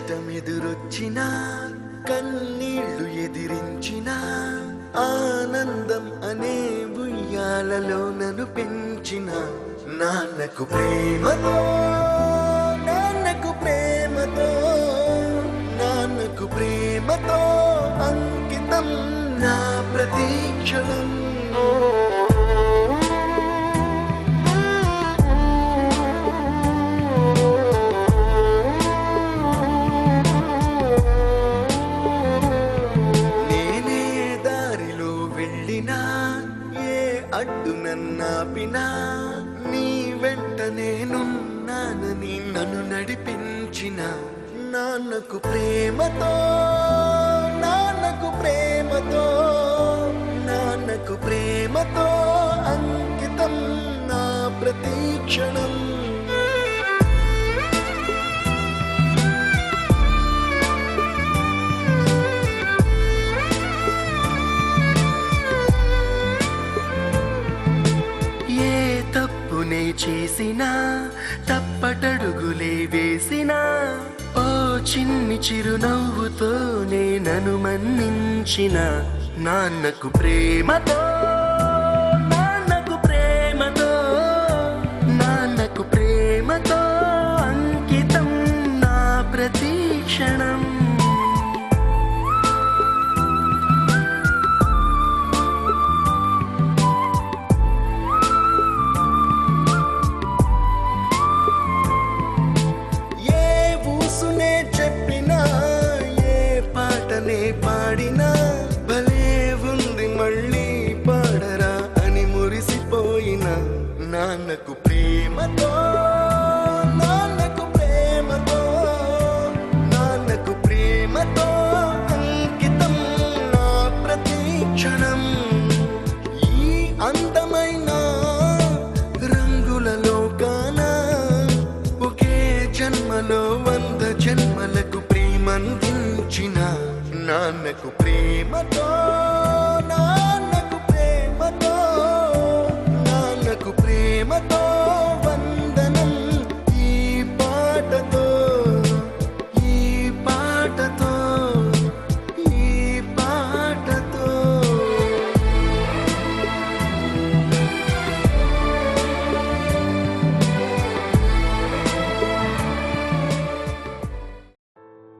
కష్టమెదురొచ్చినా కన్నీళ్లు ఎదిరించినా ఆనందం అనే ఉయ్యాలలో నన్ను పెంచిన నాన్నకు ప్రేమతో నాన్నకు ప్రేమతో నాన్నకు ప్రేమతో అంకితం నా ప్రతీక్షణం. ఏ అడ్డు నన్నాపినా నీ వెంట నేనున్నానని నన్ను నడిపించిన నాన్నకు ప్రేమతో నాన్నకు ప్రేమతో నాన్నకు ప్రేమతో అంకితం నా ప్రతీక్షణం. తప్పునే చేసినా తప్పటడుగులే వేసినా ఓ చిన్ని చిరునవ్వుతోనే నన్ను మన్నించిన నాన్నకు ప్రేమతో నాన్నకు ప్రేమతో నాన్నకు ప్రేమతో అంకితం నా ప్రతీక్షణం. పాడినా భలే ఉంది మళ్ళీ పాడరా అని మురిసిపోయిన నాన్నకు ప్రేమతో నాన్నకు ప్రేమతో నాన్నకు ప్రేమతో అంకితం నా ప్రతీక్షణం. ఈ అందమైన రంగుల లోకాన ఒకే జన్మలో 100 జన్మలకు ప్రేమందించిన నాన్నకు ప్రేమతో